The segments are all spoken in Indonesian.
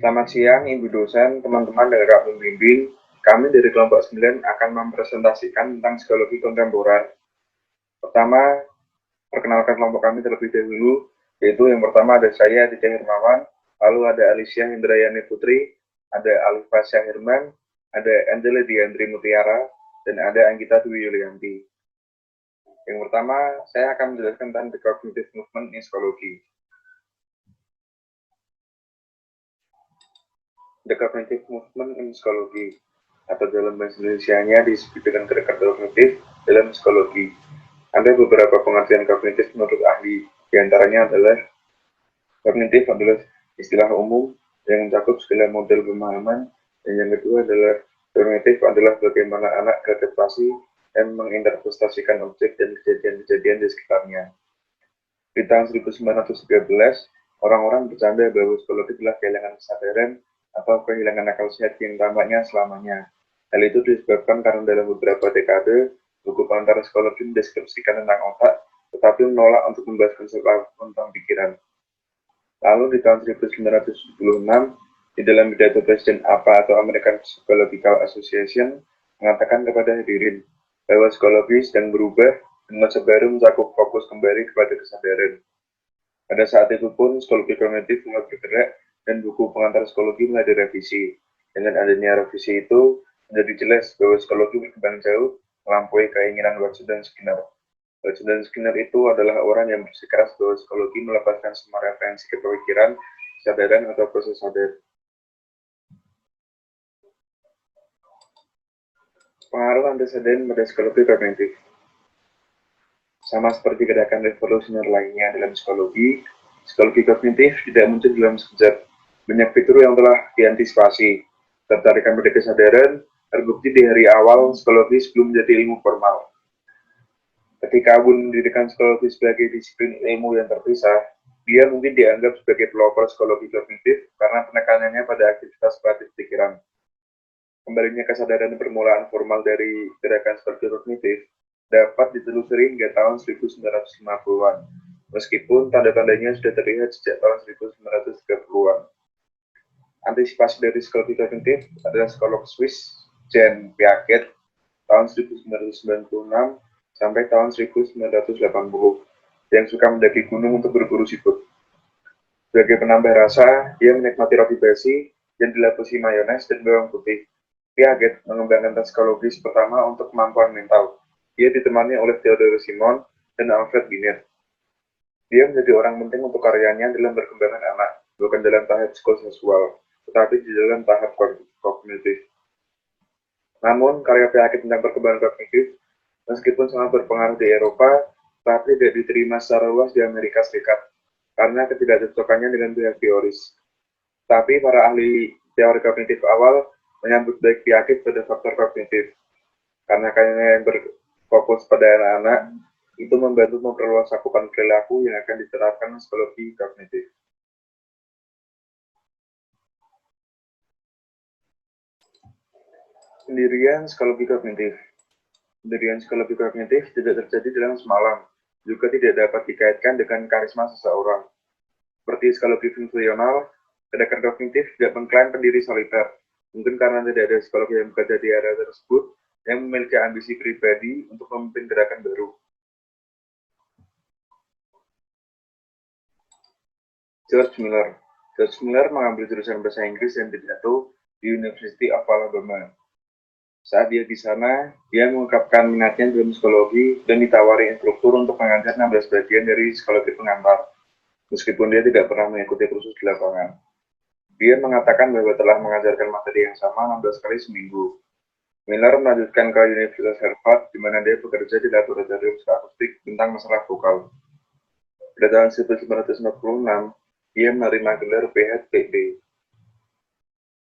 Selamat siang, Ibu dosen, teman-teman dan Kak pembimbing. Kami dari kelompok 9 akan mempresentasikan tentang psikologi kontemporer. Pertama, perkenalkan kelompok kami terlebih dahulu, yaitu yang pertama ada saya, Aditya Hermawan, lalu ada Alicia Hindrayani Putri, ada Alifah Syahirman, ada Angela Diandri Mutiara, dan ada Anggita Dwi Yulianti. Yang pertama, saya akan menjelaskan tentang the cognitive movement in psikologi. The cognitive movement in psikologi, atau dalam bahasa Indonesianya disebut dengan gerakan kognitif dalam psikologi. Ada beberapa pengertian kognitif menurut ahli, diantaranya adalah kognitif adalah istilah umum yang mencakup segala model pemahaman, dan yang kedua adalah kognitif adalah bagaimana anak beradaptasi dan menginterpretasikan objek dan kejadian-kejadian di sekitarnya. Di tahun 1913, orang-orang bercanda bahwa psikologi telah kehilangan kesadaran atau kehilangan akal sehat yang tampaknya selamanya. Hal itu disebabkan karena dalam beberapa dekade, buku pengantar psikologi mendeskripsikan tentang otak, tetapi menolak untuk membahas konsep tentang pikiran. Lalu di tahun 1976, di dalam pidato Presiden APA atau American Psychological Association mengatakan kepada hadirin bahwa psikologi sedang berubah dan masa baru mencakup fokus kembali kepada kesadaran. Pada saat itu pun, psikologi kognitif mulai bergerak dan buku pengantar psikologi mulai direvisi. Dengan adanya revisi itu, menjadi jelas bahwa psikologi berkembang jauh melampaui keinginan Watson dan Skinner. Watson dan Skinner itu adalah orang yang bersikeras bahwa psikologi melepaskan semua referensi kepemikiran, kesadaran, atau proses sadar. Pengaruh anteseden pada psikologi kognitif. Sama seperti gerakan revolusioner lainnya dalam psikologi kognitif tidak muncul dalam sekejap. Banyak fitur yang telah diantisipasi. Tertarikan pada kesadaran terbukti di hari awal psikologi sebelum menjadi ilmu formal. Ketika Wundt mendirikan psikologi sebagai disiplin ilmu yang terpisah, dia mungkin dianggap sebagai pelopor psikologi kognitif karena penekanannya pada aktivitas kreatif pikiran. Kembalinya kesadaran permulaan formal dari gerakan psikologi kognitif dapat ditelusuri hingga tahun 1950-an, meskipun tanda-tandanya sudah terlihat sejak tahun 1930-an. Antisipasi dari psikologi kognitif adalah psikolog Swiss Jean Piaget tahun 1996 sampai tahun 1980 yang suka mendaki gunung untuk berburu siput. Sebagai penambah rasa, dia menikmati roti basi yang dilapisi mayones dan bawang putih. Piaget mengembangkan tes psikologis pertama untuk kemampuan mental. Dia ditemani oleh Theodore Simon dan Alfred Binet. Dia menjadi orang penting untuk karyanya dalam perkembangan anak, bukan dalam tahap psikoseksual, tetapi di dalam tahap kognitif. Namun, karya Piaget tentang perkembangan kognitif, meskipun sangat berpengaruh di Eropa, tapi tidak diterima secara luas di Amerika Serikat, karena ketidakcocokannya dengan behavioris. Tapi para ahli teori kognitif awal menyambut baik Piaget pada faktor kognitif, karena karyanya yang berfokus pada anak-anak, itu membantu memperluas cakupan perilaku yang akan diterapkan psikologi kognitif. Pendirian psikologi kognitif. Pendirian psikologi kognitif tidak terjadi dalam semalam, juga tidak dapat dikaitkan dengan karisma seseorang. Seperti psikologi fungsional, gerakan kognitif tidak mengklaim pendiri soliter, mungkin karena tidak ada psikologi yang bekerja di area tersebut yang memiliki ambisi pribadi untuk memimpin gerakan baru. George Miller mengambil jurusan bahasa Inggris dan pidato di University of Alabama. Saat dia di sana, dia mengungkapkan minatnya dalam psikologi dan ditawari instruktur untuk mengajar 16 bagian dari psikologi pengantar, meskipun dia tidak pernah mengikuti kursus di lapangan. Dia mengatakan bahwa telah mengajarkan materi yang sama 16 kali seminggu. Miller melanjutkan ke Universitas Harvard, di mana dia bekerja di laboratorium akustik tentang masalah vokal. Pada tahun 1956, dia menerima gelar PhD.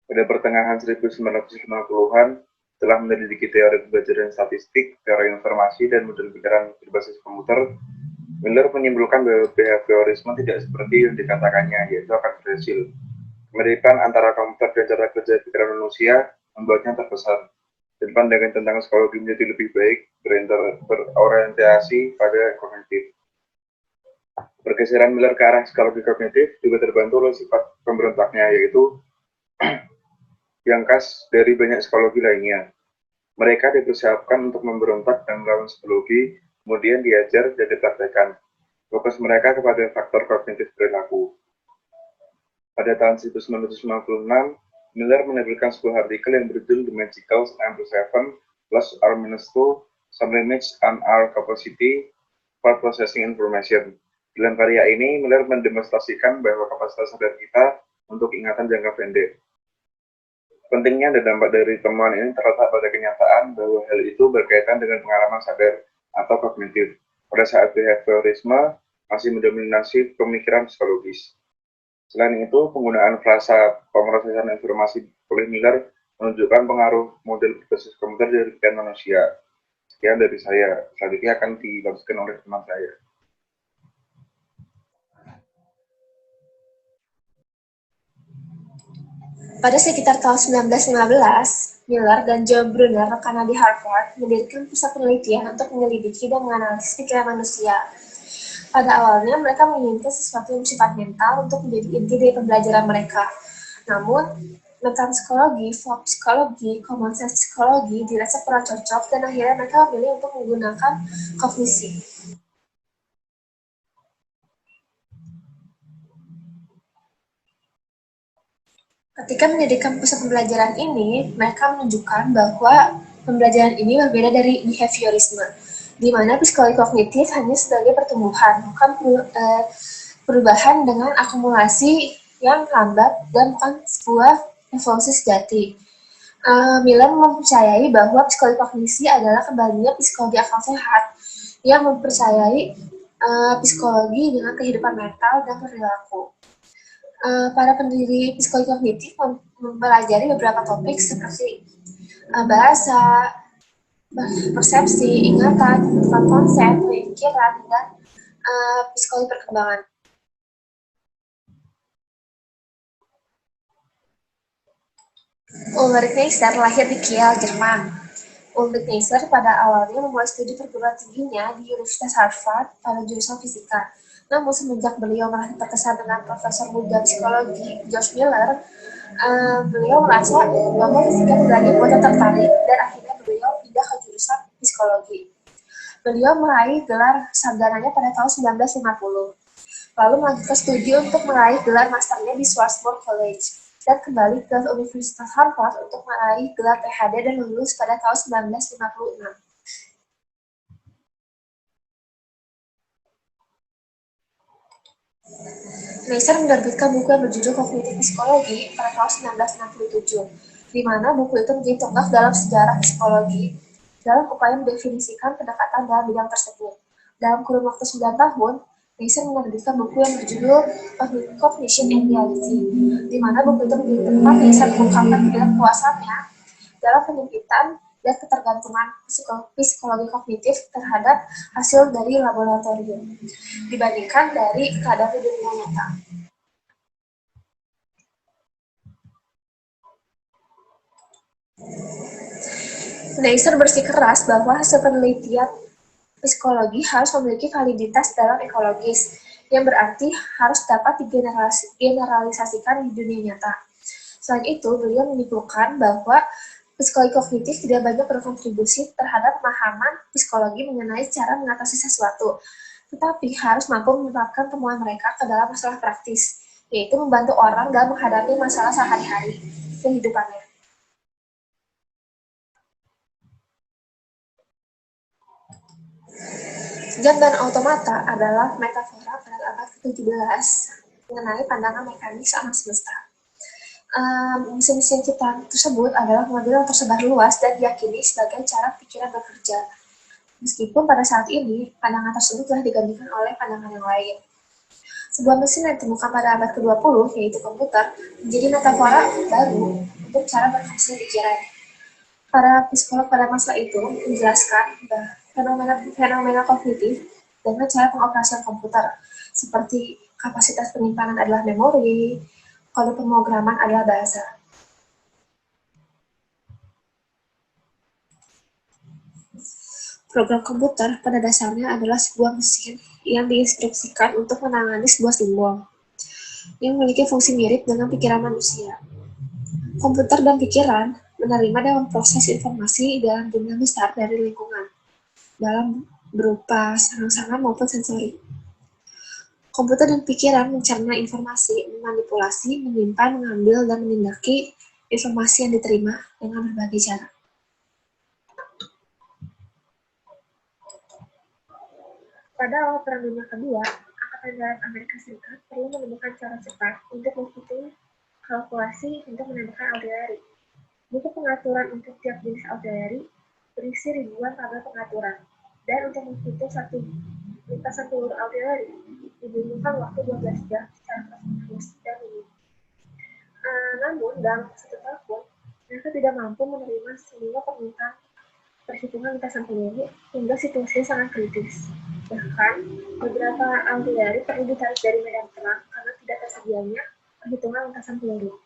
Pada pertengahan 1950-an, setelah meneliti teori pembelajaran statistik, teori informasi, dan model pikiran berbasis komputer, Miller menyimpulkan bahwa behaviorisme tidak seperti yang dikatakannya, yaitu akan berhasil. Kemiripan antara komputer dan cara kerja pikiran manusia membuatnya terbesar, dan pandangan tentang psikologi menjadi lebih baik berorientasi pada kognitif. Pergeseran Miller ke arah psikologi kognitif juga terbantu oleh sifat pemberontaknya, yaitu yang khas dari banyak psikologi lainnya. Mereka dipersiapkan untuk memberontak dan melawan psikologi, kemudian diajar dan dipraktekkan. Fokus mereka kepada faktor kognitif perilaku. Pada tahun 1996, Miller menerbitkan sebuah artikel yang berjudul The Magical 97 plus or minus 2 Some Limits on Our Capacity for Processing Information. Dalam karya ini, Miller mendemonstrasikan bahwa kapasitas sadar kita untuk ingatan jangka pendek. Pentingnya dan dampak dari temuan ini terletak pada kenyataan bahwa hal itu berkaitan dengan pengalaman sadar atau kognitif pada saat behaviorisme masih mendominasi pemikiran psikologis. Selain itu, penggunaan frasa pemrosesan informasi oleh Miller menunjukkan pengaruh model berbasis komputer dari pikiran manusia. Sekian dari saya. Selanjutnya akan dilanjutkan oleh teman saya. Pada sekitar tahun 1915, Miller dan John Brunner, rekannya di Harvard, mendirikan pusat penelitian untuk menyelidiki dan menganalisis pikiran manusia. Pada awalnya, mereka menginginkan sesuatu yang bersifat mental untuk menjadi inti dari pembelajaran mereka. Namun, metapsikologi, folk psikologi, common sense psikologi dirasa kurang cocok dan akhirnya mereka memilih untuk menggunakan kognisi. Ketika mendirikan pusat pembelajaran ini, mereka menunjukkan bahwa pembelajaran ini berbeda dari behaviorisme, di mana psikologi kognitif hanya sebagai pertumbuhan, bukan perubahan dengan akumulasi yang lambat dan bukan sebuah evolusi sejati. Miller mempercayai bahwa psikologi kognisi adalah kembalinya psikologi akal sehat yang mempercayai psikologi dengan kehidupan mental dan perilaku. Para pendiri psikologi kognitif mempelajari beberapa topik seperti bahasa, persepsi, ingatan, konsep, pemikiran, dan psikologi perkembangan. Ulrich Neisser lahir di Kiel, Jerman. Ulrich Neisser pada awalnya memulai studi perguruan tingginya di Universitas Harvard pada jurusan fisika. Namun semenjak beliau merasa terkesan dengan profesor muda psikologi George Miller, beliau merasa bahwa fisika tidak membuatnya tertarik dan akhirnya beliau pindah ke jurusan psikologi. Beliau meraih gelar sarjananya pada tahun 1950, lalu melanjutkan studi untuk meraih gelar masternya di Swarthmore College, dan kembali ke Universitas Harvard untuk meraih gelar PhD dan lulus pada tahun 1956. Neisser menerbitkan buku yang berjudul Kognitif Psikologi pada tahun 1967, di mana buku itu menjadi tonggak dalam sejarah psikologi dalam upaya mendefinisikan pendekatan dalam bidang tersebut. Dalam kurun waktu 9 tahun, Neisser menerbitkan buku yang berjudul Cognition and Reality, di mana buku itu menjadi tempat Neisser mengungkapkan ketidakpuasannya dalam penyempitan dan ketergantungan psikologi kognitif terhadap hasil dari laboratorium dibandingkan dari keadaan di dunia nyata. Neisser bersikeras bahwa hasil penelitian psikologi harus memiliki validitas dalam ekologis, yang berarti harus dapat digeneralisasikan di dunia nyata. Selain itu, beliau menyimpulkan bahwa psikologi kognitif tidak banyak berkontribusi terhadap pemahaman psikologi mengenai cara mengatasi sesuatu, tetapi harus mampu menerapkan temuan mereka ke dalam masalah praktis, yaitu membantu orang dalam menghadapi masalah sehari-hari kehidupannya. Jam dan automata adalah metafora pada abad ke-17 mengenai pandangan mekanis alam semesta. Mesin-mesin ciptaan tersebut adalah model yang tersebar luas dan diyakini sebagai cara pikiran bekerja. Meskipun pada saat ini, pandangan tersebut telah digantikan oleh pandangan yang lain. Sebuah mesin yang ditemukan pada abad ke-20, yaitu komputer, menjadi metafora baru untuk cara berfungsi pikiran. Para psikolog pada masa itu menjelaskan fenomena kognitif dengan cara pengoperasian komputer, seperti kapasitas penyimpanan adalah memori, kode pemrograman adalah bahasa. Program komputer pada dasarnya adalah sebuah mesin yang diinstruksikan untuk menangani sebuah simbol yang memiliki fungsi mirip dengan pikiran manusia. Komputer dan pikiran menerima dan memproses informasi dalam jumlah besar dari lingkungan, dalam berupa sarang-sarang maupun sensori. Komputer dan pikiran mencerna informasi, memanipulasi, menyimpan, mengambil, dan menindaki informasi yang diterima dengan berbagai cara. Pada awal Perang Dunia Kedua, Angkatan Darat Amerika Serikat perlu menemukan cara cepat untuk menghitung kalkulasi untuk menembakkan artileri. Buku pengaturan untuk tiap jenis artileri berisi ribuan tabel pengaturan, dan untuk menghitung satu lintasan peluru artileri dibutuhkan waktu 12 jam secara terus-menerus dan rumit. Namun, dalam satu tahun, mereka tidak mampu menerima semua permintaan perhitungan lintasan peluru hingga situasinya sangat kritis. Bahkan, beberapa artileri perlu ditarik dari medan perang karena tidak tersedianya perhitungan lintasan peluru.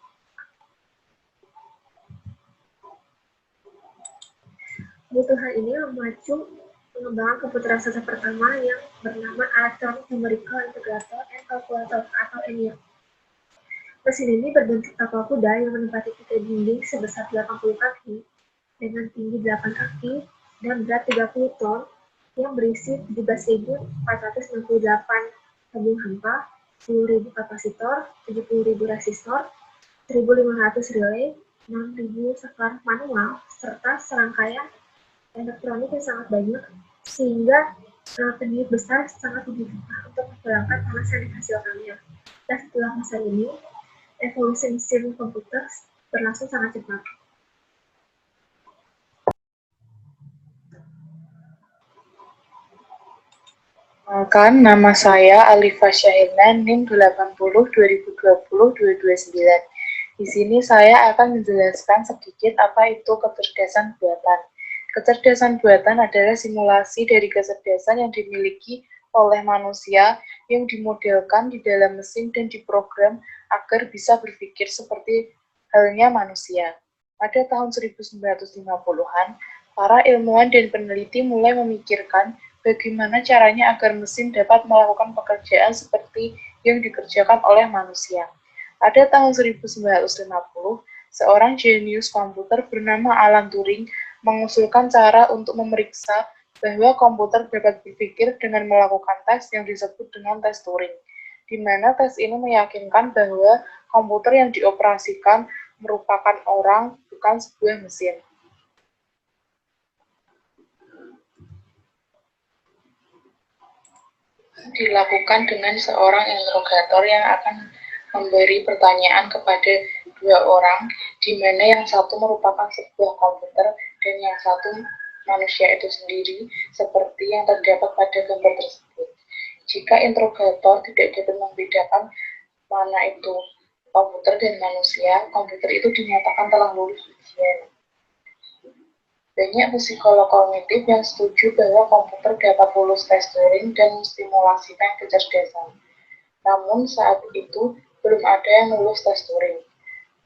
Kebutuhan ini memacu pengembangan komputer raksasa pertama yang bernama Electronic Numerical Integrator and Calculator atau ENIAC. Mesin ini berbentuk tapal kuda yang menempati titik dinding sebesar 80 kaki dengan tinggi 8 kaki dan berat 30 ton yang berisi 17.468 tabung hampa, 10.000 kapasitor, 70.000 resistor, 1.500 relay, 6.000 saklar manual, serta serangkaian elektronik yang sangat banyak, sehingga penduduk besar sangat dibutuhkan untuk menghilangkan panas yang dihasilkannya. Dan setelah masa ini, evolusi mesin komputer berlangsung sangat cepat. Perkenalkan, nama saya Alifa Syahirna, NIM 80 2020 229. Di sini saya akan menjelaskan sedikit apa itu kecerdasan buatan. Kecerdasan buatan adalah simulasi dari kecerdasan yang dimiliki oleh manusia yang dimodelkan di dalam mesin dan diprogram agar bisa berpikir seperti halnya manusia. Pada tahun 1950-an, para ilmuwan dan peneliti mulai memikirkan bagaimana caranya agar mesin dapat melakukan pekerjaan seperti yang dikerjakan oleh manusia. Pada tahun 1950, seorang jenius komputer bernama Alan Turing mengusulkan cara untuk memeriksa bahwa komputer dapat berpikir dengan melakukan tes yang disebut dengan tes Turing, di mana tes ini meyakinkan bahwa komputer yang dioperasikan merupakan orang, bukan sebuah mesin. Dilakukan dengan seorang interrogator yang akan memberi pertanyaan kepada dua orang, di mana yang satu merupakan sebuah komputer dan yang satu manusia itu sendiri, seperti yang terdapat pada gambar tersebut. Jika interrogator tidak dapat membedakan mana itu komputer dan manusia, komputer itu dinyatakan telah lulus ujian. Banyak psikolog kognitif yang setuju bahwa komputer dapat lulus tes Turing dan menstimulasikan kecerdasan. Namun saat itu belum ada yang lulus tes Turing.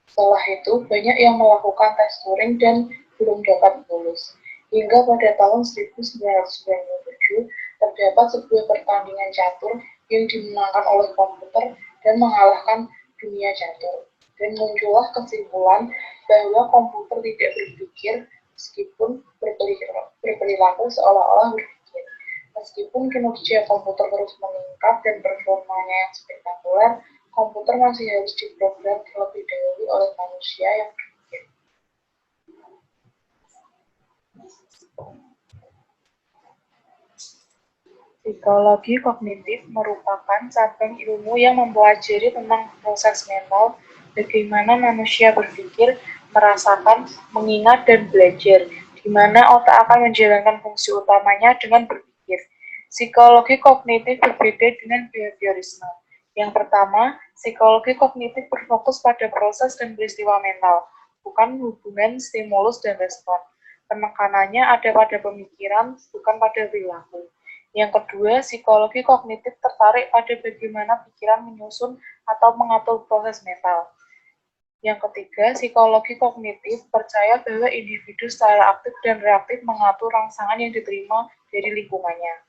Setelah itu banyak yang melakukan tes Turing dan belum dapat lulus. Hingga pada tahun 1997 terdapat sebuah pertandingan catur yang dimenangkan oleh komputer dan mengalahkan dunia catur. Dan muncullah kesimpulan bahwa komputer tidak berpikir meskipun berperilaku seolah-olah berpikir. Meskipun kinerja komputer terus meningkat dan performanya yang spektakuler, komputer masih harus diprogram terlebih dahulu oleh manusia yang berpikir. Psikologi kognitif merupakan cabang ilmu yang mempelajari tentang proses mental, bagaimana manusia berpikir, merasakan, mengingat, dan belajar, di mana otak akan menjalankan fungsi utamanya dengan berpikir. Psikologi kognitif berbeda dengan behaviorisme. Yang pertama, psikologi kognitif berfokus pada proses dan peristiwa mental, bukan hubungan stimulus dan respon. Penekanannya ada pada pemikiran, bukan pada perilaku. Yang kedua, psikologi kognitif tertarik pada bagaimana pikiran menyusun atau mengatur proses mental. Yang ketiga, psikologi kognitif percaya bahwa individu secara aktif dan reaktif mengatur rangsangan yang diterima dari lingkungannya.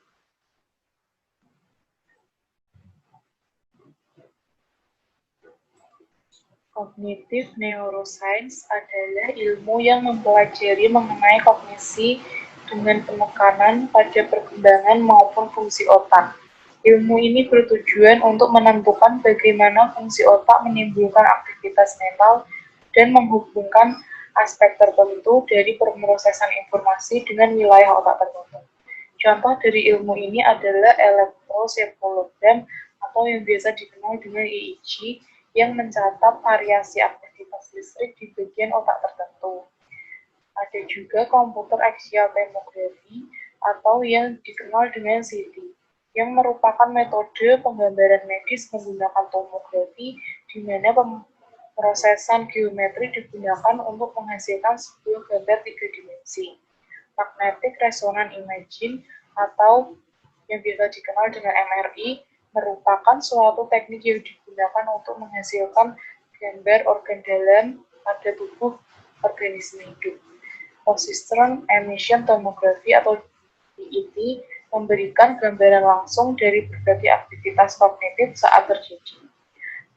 Cognitive neuroscience adalah ilmu yang mempelajari mengenai kognisi dengan penekanan pada perkembangan maupun fungsi otak. Ilmu ini bertujuan untuk menentukan bagaimana fungsi otak menimbulkan aktivitas mental dan menghubungkan aspek tertentu dari pemrosesan informasi dengan wilayah otak tertentu. Contoh dari ilmu ini adalah elektroencefalogram atau yang biasa dikenal dengan EEG yang mencatat variasi aktivitas listrik di bagian otak tertentu. Ada juga komputer axial tomography atau yang dikenal dengan CT, yang merupakan metode penggambaran medis menggunakan tomografi di mana pemrosesan geometri digunakan untuk menghasilkan sebuah gambar 3 dimensi. Magnetic resonance imaging atau yang biasa dikenal dengan MRI merupakan suatu teknik yang digunakan untuk menghasilkan gambar organ dalam pada tubuh organisme hidup. Positron emission tomography atau PET memberikan gambaran langsung dari berbagai aktivitas kognitif saat terjadi.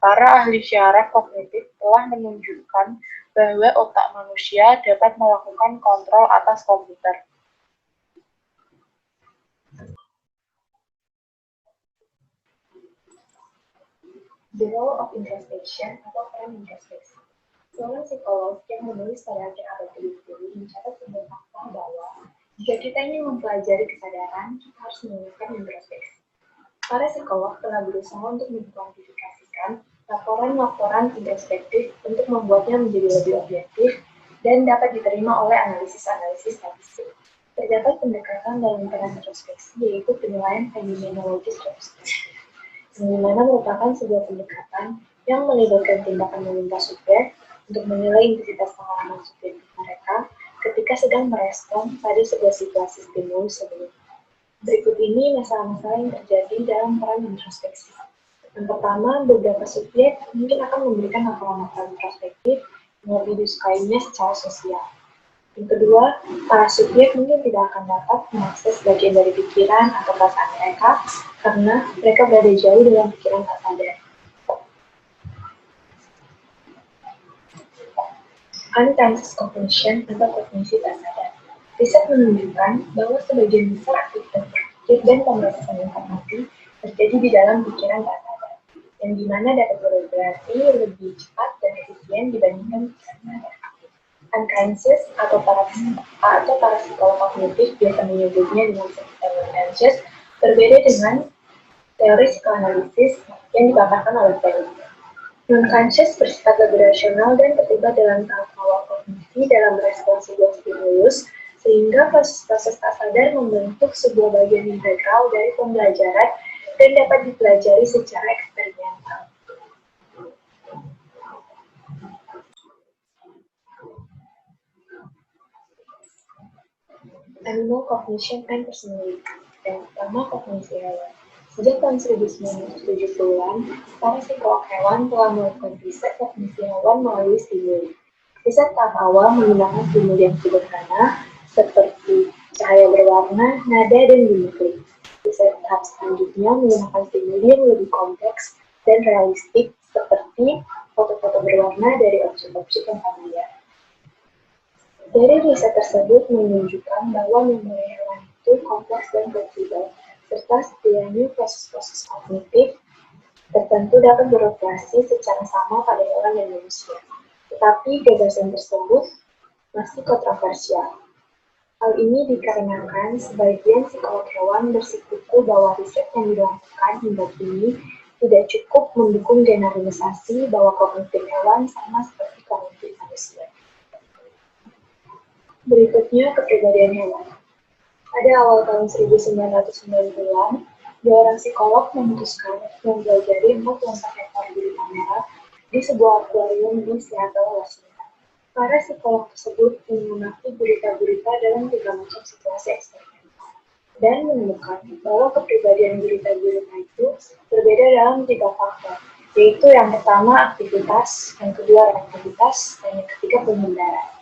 Para ahli syaraf kognitif telah menunjukkan bahwa otak manusia dapat melakukan kontrol atas komputer. The role of introspection atau peran introspeksi. Seorang psikolog yang menulis pada akhir abad ke-20 mencatat sebuah fakta bahwa jika kita ingin mempelajari kesadaran, kita harus menggunakan introspeksi. Para psikolog telah berusaha untuk mengkuantifikasikan laporan-laporan introspektif untuk membuatnya menjadi lebih objektif dan dapat diterima oleh analisis-analisis statistik. Terdapat pendekatan dalam peran introspeksi yaitu penilaian fenomenologis retrospektif, yang dimana merupakan sebuah pendekatan yang melibatkan tindakan meminta subjek untuk menilai intensitas pengalaman subjektif mereka ketika sedang merespon pada sebuah situasi stimulus sebelumnya. Berikut ini masalah-masalah yang terjadi dalam peran introspeksi. Yang pertama, beberapa subjek mungkin akan memberikan laporan-laporan introspektif yang lebih disukainya secara sosial. Yang kedua, para subjek mungkin tidak akan dapat mengakses bagian dari pikiran atau perasaan mereka karena mereka berada jauh dalam pikiran tak sadar. Unconscious cognition atau kognisi tak sadar. Riset menunjukkan bahwa sebagian besar aktivitas berpikir dan pemrosesan informasi terjadi di dalam pikiran tak sadar, yang dimana dapat berinteraksi lebih cepat dan efisien dibandingkan pikiran sadar. Unconscious atau para psikolog kognitif biasa menyebutnya dengan sebutan unconscious berbeda dengan teori psikoanalisis yang dipaparkan oleh Freud. Non-conscious bersifat lebih rasional dan terlibat dalam tahap awal kognisi dalam merespon sebuah stimulus, sehingga proses-proses tak sadar membentuk sebuah bagian integral dari pembelajaran dan dapat dipelajari secara eksperimental. Animal cognition and personality. Yang pertama, kognisi hewan. Sejak tahun 1970-an, para psikolog hewan telah melakukan riset kognisi hewan melalui stimuli. Riset tahap awal menggunakan stimuli yang sederhana, seperti cahaya berwarna, nada, dan mimikri. Riset tahap selanjutnya menggunakan stimuli yang lebih kompleks dan realistik, seperti foto-foto berwarna dari objek-objek yang familiar. Dari riset tersebut menunjukkan bahwa memori hewan itu kompleks dan fleksibel, serta setidaknya proses-proses kognitif tertentu dapat beroperasi secara sama pada hewan dan manusia. Tetapi gagasan tersebut masih kontroversial. Hal ini dikarenakan sebagian psikolog hewan bersikukuh bahwa riset yang dilakukan hingga kini tidak cukup mendukung generalisasi bahwa kognitif hewan sama seperti kognitif manusia. Berikutnya, kepribadian hewan. Pada awal tahun 1990-an, dua orang psikolog memutuskan mempelajari 4 lompat ekor gurita merah di sebuah akuarium di Seattle, Washington. Para psikolog tersebut mengamati gurita-gurita dalam 3 macam situasi eksperimental dan menemukan bahwa kepribadian gurita-gurita itu berbeda dalam 3 faktor, yaitu yang pertama aktivitas, yang kedua reaktivitas, dan yang ketiga penghindara.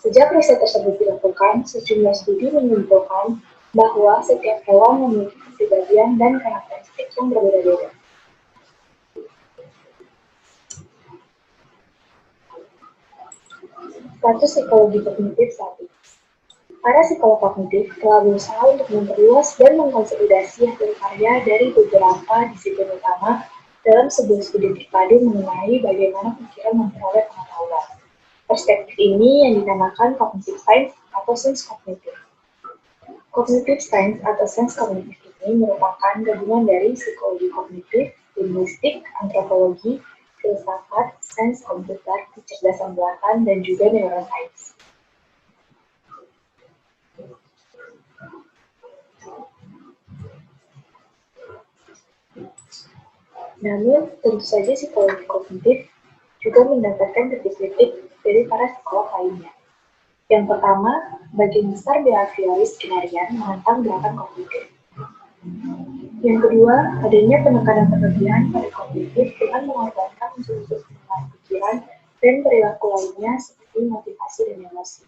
Sejak riset tersebut dilakukan, sejumlah studi menyimpulkan bahwa setiap hewan memiliki kepribadian dan karakteristik yang berbeda-beda. Status psikologi kognitif saat ini. Para psikolog kognitif telah berusaha untuk memperluas dan mengkonsolidasi hasil karya dari beberapa disiplin utama dalam sebuah studi terpadu mengenai bagaimana pikiran memperoleh pengetahuan. Perspektif ini yang dinamakan cognitive science atau sains kognitif. Cognitive science atau sains kognitif ini merupakan gabungan dari psikologi kognitif, linguistik, antropologi, filsafat, sains komputer, kecerdasan buatan, dan juga neuroscience. Namun, tentu saja psikologi kognitif juga mendapatkan kritik dari para psikolog lainnya. Yang pertama, bagian besar behavioris Skinnerian menentang gerakan kognitif. Yang kedua, adanya penekanan berlebihan pada kognitif dengan mengorbankan unsur-unsur pengembangan pikiran dan perilaku lainnya seperti motivasi dan emosi.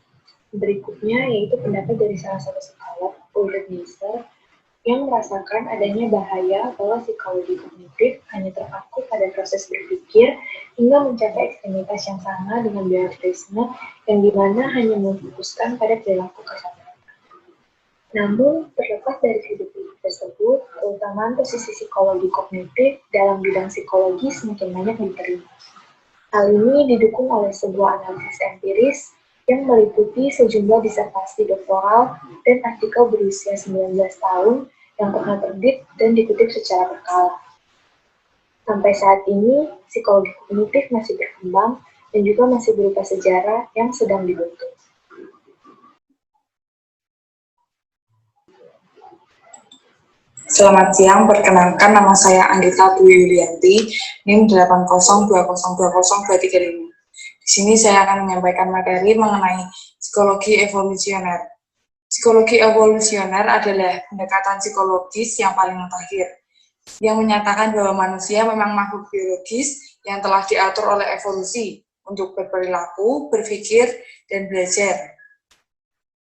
Berikutnya yaitu pendapat dari salah satu psikolog, Ulrich Neisser, yang merasakan adanya bahaya bahwa psikologi kognitif hanya terpaku pada proses berpikir hingga mencapai ekstremitas yang sama dengan behaviorisme yang dimana hanya memfokuskan pada perilaku kesadaran. Namun, terlepas dari kritik tersebut, keutamaan posisi psikologi kognitif dalam bidang psikologi semakin banyak diterima. Hal ini didukung oleh sebuah analisis empiris yang meliputi sejumlah disertasi doktoral dan artikel berusia 19 tahun yang pernah terbit dan dikutip secara berkala. Sampai saat ini, psikologi kognitif masih berkembang dan juga masih berupa sejarah yang sedang dibentuk. Selamat siang, perkenalkan nama saya Anggita Dwi Yulianti, NIM 802020235. Di sini saya akan menyampaikan materi mengenai psikologi evolusioner. Psikologi evolusioner adalah pendekatan psikologis yang paling mutakhir, yang menyatakan bahwa manusia memang makhluk biologis yang telah diatur oleh evolusi untuk berperilaku, berpikir, dan belajar.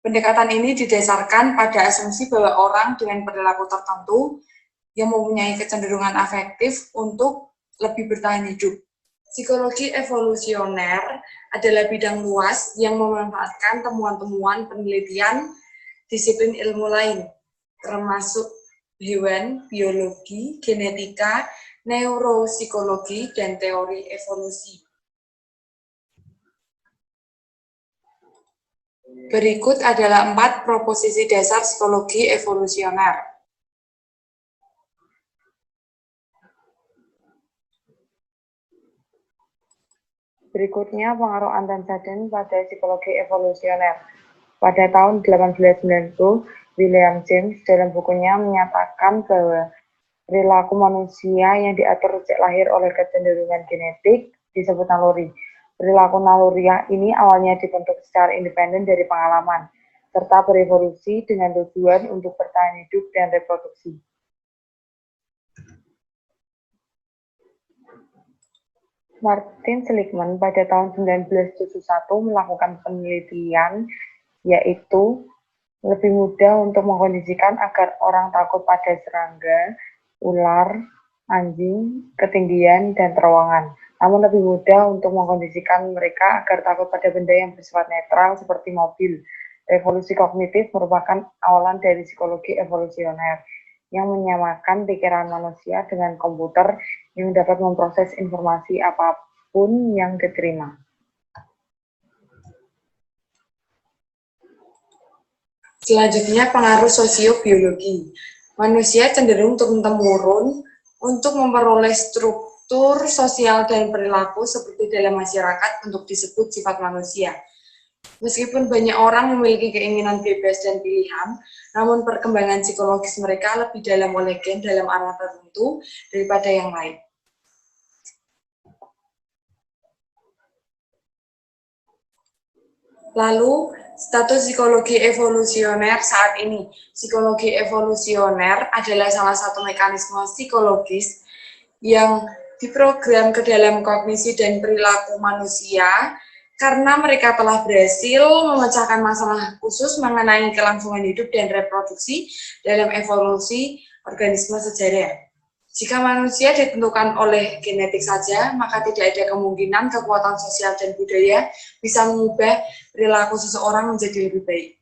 Pendekatan ini didasarkan pada asumsi bahwa orang dengan perilaku tertentu yang mempunyai kecenderungan afektif untuk lebih bertahan hidup. Psikologi evolusioner adalah bidang luas yang memanfaatkan temuan-temuan penelitian disiplin ilmu lain, termasuk hewan, biologi, genetika, neuropsikologi, dan teori evolusi. Berikut adalah 4 proposisi dasar psikologi evolusioner. Berikutnya pengaruh Anton Seidel pada psikologi evolusioner. Pada tahun 1890, William James dalam bukunya menyatakan bahwa perilaku manusia yang diatur sejak lahir oleh kecenderungan genetik disebut naluri. Perilaku naluriah ini awalnya dibentuk secara independen dari pengalaman, serta berevolusi dengan tujuan untuk bertahan hidup dan reproduksi. Martin Seligman pada tahun 1971 melakukan penelitian yaitu lebih mudah untuk mengkondisikan agar orang takut pada serangga, ular, anjing, ketinggian, dan terowongan. Namun lebih mudah untuk mengkondisikan mereka agar takut pada benda yang bersifat netral seperti mobil. Revolusi kognitif merupakan awalan dari psikologi evolusioner yang menyamakan pikiran manusia dengan komputer yang dapat memproses informasi apapun yang diterima. Selanjutnya, pengaruh sosiobiologi. Manusia cenderung turun-temurun untuk memperoleh struktur sosial dan perilaku seperti dalam masyarakat untuk disebut sifat manusia. Meskipun banyak orang memiliki keinginan bebas dan pilihan, namun perkembangan psikologis mereka lebih dalam olegen dalam arah tertentu daripada yang lain. Lalu, status psikologi evolusioner saat ini. Psikologi evolusioner adalah salah satu mekanisme psikologis yang diprogram ke dalam kognisi dan perilaku manusia karena mereka telah berhasil memecahkan masalah khusus mengenai kelangsungan hidup dan reproduksi dalam evolusi organisme sejarah. Jika manusia ditentukan oleh genetik saja, maka tidak ada kemungkinan kekuatan sosial dan budaya bisa mengubah perilaku seseorang menjadi lebih baik.